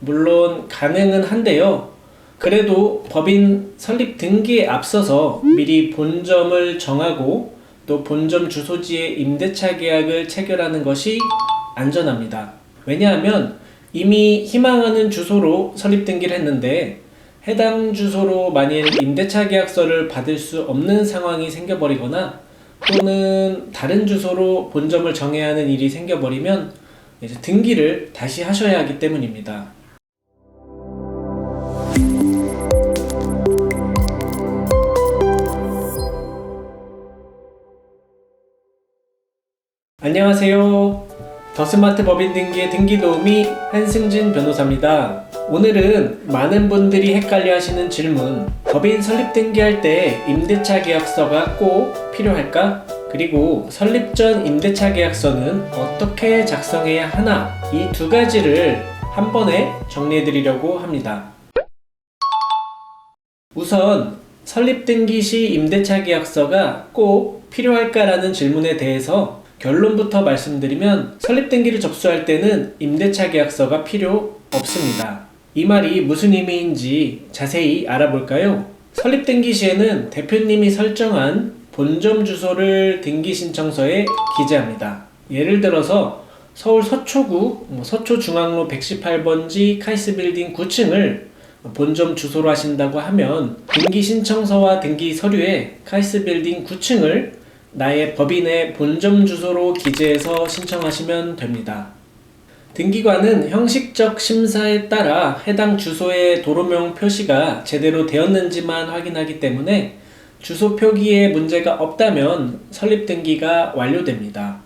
물론 가능은 한데요. 그래도 법인 설립 등기에 앞서서 미리 본점을 정하고 또 본점 주소지에 임대차 계약을 체결하는 것이 안전합니다. 왜냐하면 이미 희망하는 주소로 설립 등기를 했는데 해당 주소로 만일 임대차 계약서를 받을 수 없는 상황이 생겨버리거나 또는 다른 주소로 본점을 정해야 하는 일이 생겨버리면 이제 등기를 다시 하셔야 하기 때문입니다. 안녕하세요. 더 스마트 법인 등기의 등기 도우미 한승진 변호사입니다. 오늘은 많은 분들이 헷갈려 하시는 질문, 법인 설립 등기할 때 임대차 계약서가 꼭 필요할까? 그리고 설립 전 임대차 계약서는 어떻게 작성해야 하나? 이 두 가지를 한 번에 정리해 드리려고 합니다. 우선 설립 등기 시 임대차 계약서가 꼭 필요할까라는 질문에 대해서 결론부터 말씀드리면 설립 등기를 접수할 때는 임대차 계약서가 필요 없습니다. 이 말이 무슨 의미인지 자세히 알아볼까요? 설립 등기 시에는 대표님이 설정한 본점 주소를 등기 신청서에 기재합니다. 예를 들어서 서울 서초구 서초중앙로 118번지 카이스빌딩 9층을 본점 주소로 하신다고 하면 등기 신청서와 등기 서류에 카이스빌딩 9층을 나의 법인의 본점 주소로 기재해서 신청하시면 됩니다. 등기관은 형식적 심사에 따라 해당 주소의 도로명 표시가 제대로 되었는지만 확인하기 때문에 주소 표기에 문제가 없다면 설립 등기가 완료됩니다.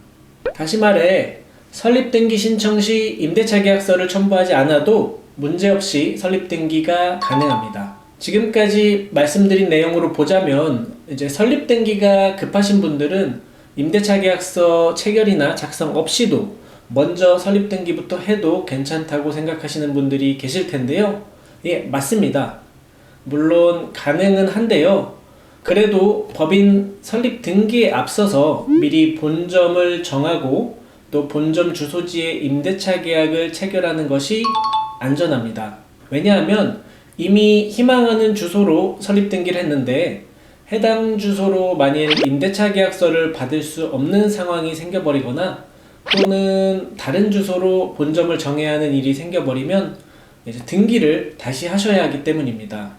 다시 말해 설립 등기 신청 시 임대차 계약서를 첨부하지 않아도 문제없이 설립 등기가 가능합니다. 지금까지 말씀드린 내용으로 보자면 이제 설립 등기가 급하신 분들은 임대차 계약서 체결이나 작성 없이도 먼저 설립 등기부터 해도 괜찮다고 생각하시는 분들이 계실 텐데요. 예, 맞습니다. 물론 가능은 한데요. 그래도 법인 설립 등기에 앞서서 미리 본점을 정하고 또 본점 주소지에 임대차 계약을 체결하는 것이 안전합니다. 왜냐하면 이미 희망하는 주소로 설립 등기를 했는데 해당 주소로 만일 임대차 계약서를 받을 수 없는 상황이 생겨버리거나 또는 다른 주소로 본점을 정해야 하는 일이 생겨버리면 이제 등기를 다시 하셔야 하기 때문입니다.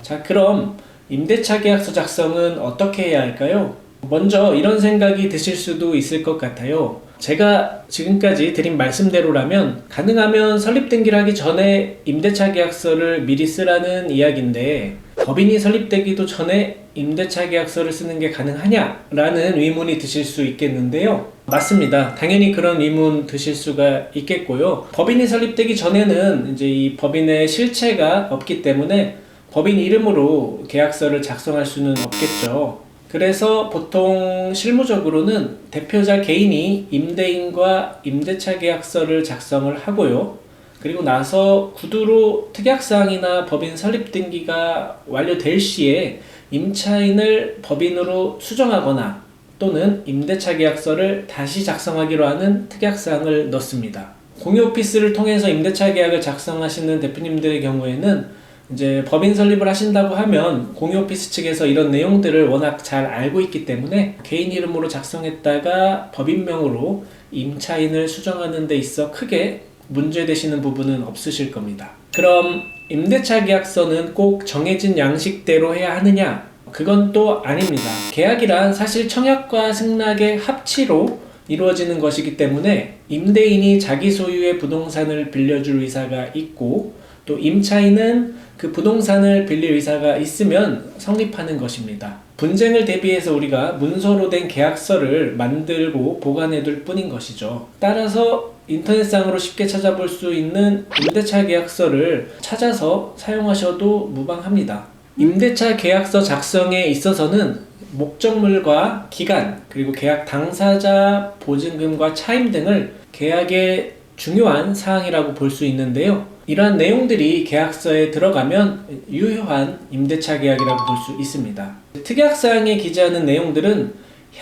자, 그럼 임대차 계약서 작성은 어떻게 해야 할까요? 먼저 이런 생각이 드실 수도 있을 것 같아요. 제가 지금까지 드린 말씀대로라면 가능하면 설립 등기를 하기 전에 임대차 계약서를 미리 쓰라는 이야기인데 법인이 설립되기도 전에 임대차 계약서를 쓰는 게 가능하냐라는 의문이 드실 수 있겠는데요. 맞습니다. 당연히 그런 의문 드실 수가 있겠고요. 법인이 설립되기 전에는 이제 이 법인의 실체가 없기 때문에 법인 이름으로 계약서를 작성할 수는 없겠죠. 그래서 보통 실무적으로는 대표자 개인이 임대인과 임대차 계약서를 작성을 하고요. 그리고 나서 구두로 특약사항이나 법인 설립 등기가 완료될 시에 임차인을 법인으로 수정하거나 또는 임대차 계약서를 다시 작성하기로 하는 특약사항을 넣습니다. 공유 오피스를 통해서 임대차 계약을 작성하시는 대표님들의 경우에는 이제 법인 설립을 하신다고 하면 공유 오피스 측에서 이런 내용들을 워낙 잘 알고 있기 때문에 개인 이름으로 작성했다가 법인명으로 임차인을 수정하는 데 있어 크게 문제되시는 부분은 없으실 겁니다. 그럼 임대차 계약서는 꼭 정해진 양식대로 해야 하느냐? 그건 또 아닙니다. 계약이란 사실 청약과 승낙의 합치로 이루어지는 것이기 때문에 임대인이 자기 소유의 부동산을 빌려줄 의사가 있고 또 임차인은 그 부동산을 빌릴 의사가 있으면 성립하는 것입니다. 분쟁을 대비해서 우리가 문서로 된 계약서를 만들고 보관해 둘 뿐인 것이죠. 따라서 인터넷상으로 쉽게 찾아볼 수 있는 임대차 계약서를 찾아서 사용하셔도 무방합니다. 임대차 계약서 작성에 있어서는 목적물과 기간, 그리고 계약 당사자 보증금과 차임 등을 계약의 중요한 사항이라고 볼 수 있는데요. 이러한 내용들이 계약서에 들어가면 유효한 임대차 계약이라고 볼 수 있습니다. 특약사항에 기재하는 내용들은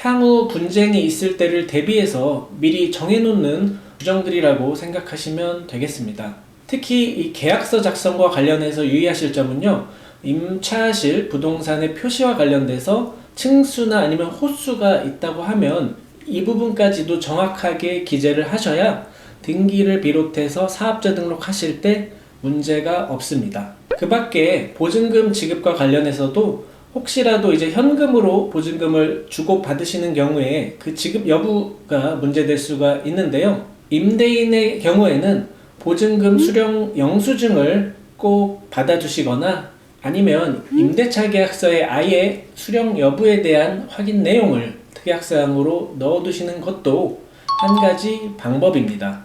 향후 분쟁이 있을 때를 대비해서 미리 정해놓는 규정들이라고 생각하시면 되겠습니다. 특히 이 계약서 작성과 관련해서 유의하실 점은요, 임차하실 부동산의 표시와 관련돼서 층수나 아니면 호수가 있다고 하면 이 부분까지도 정확하게 기재를 하셔야 등기를 비롯해서 사업자 등록하실 때 문제가 없습니다. 그 밖에 보증금 지급과 관련해서도 혹시라도 이제 현금으로 보증금을 주고 받으시는 경우에 그 지급 여부가 문제될 수가 있는데요. 임대인의 경우에는 보증금 수령 영수증을 꼭 받아두시거나 아니면 임대차 계약서에 아예 수령 여부에 대한 확인 내용을 특약사항으로 넣어두시는 것도 한 가지 방법입니다.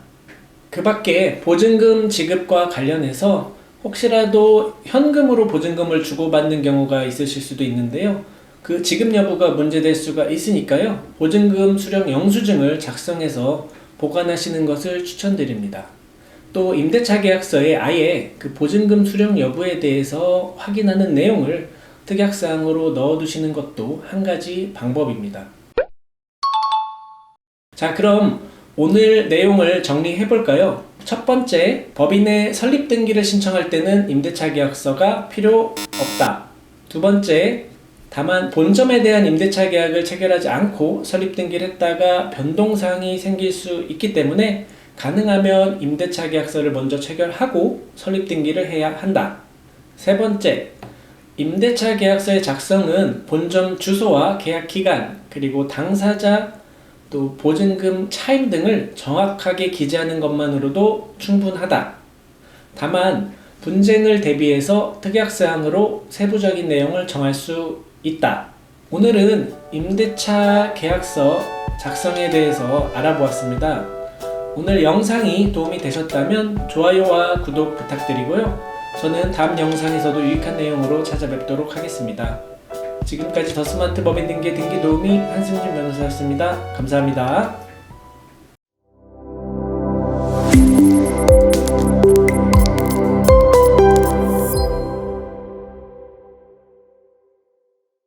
그 밖에 보증금 지급과 관련해서 혹시라도 현금으로 보증금을 주고받는 경우가 있으실 수도 있는데요. 그 지급 여부가 문제될 수가 있으니까요. 보증금 수령 영수증을 작성해서 보관하시는 것을 추천드립니다. 또 임대차 계약서에 아예 그 보증금 수령 여부에 대해서 확인하는 내용을 특약사항으로 넣어두시는 것도 한 가지 방법입니다. 자, 그럼 오늘 내용을 정리해 볼까요? 첫 번째, 법인의 설립 등기를 신청할 때는 임대차 계약서가 필요 없다. 두 번째, 다만 본점에 대한 임대차 계약을 체결하지 않고 설립 등기를 했다가 변동사항이 생길 수 있기 때문에 가능하면 임대차 계약서를 먼저 체결하고 설립 등기를 해야 한다. 세 번째, 임대차 계약서의 작성은 본점 주소와 계약 기간, 그리고 당사자, 또 보증금 차임 등을 정확하게 기재하는 것만으로도 충분하다. 다만 분쟁을 대비해서 특약사항으로 세부적인 내용을 정할 수 있다. 오늘은 임대차 계약서 작성에 대해서 알아보았습니다. 오늘 영상이 도움이 되셨다면 좋아요와 구독 부탁드리고요. 저는 다음 영상에서도 유익한 내용으로 찾아뵙도록 하겠습니다. 지금까지 더 스마트 법인 등기 등기 도우미 한승준 변호사였습니다. 감사합니다.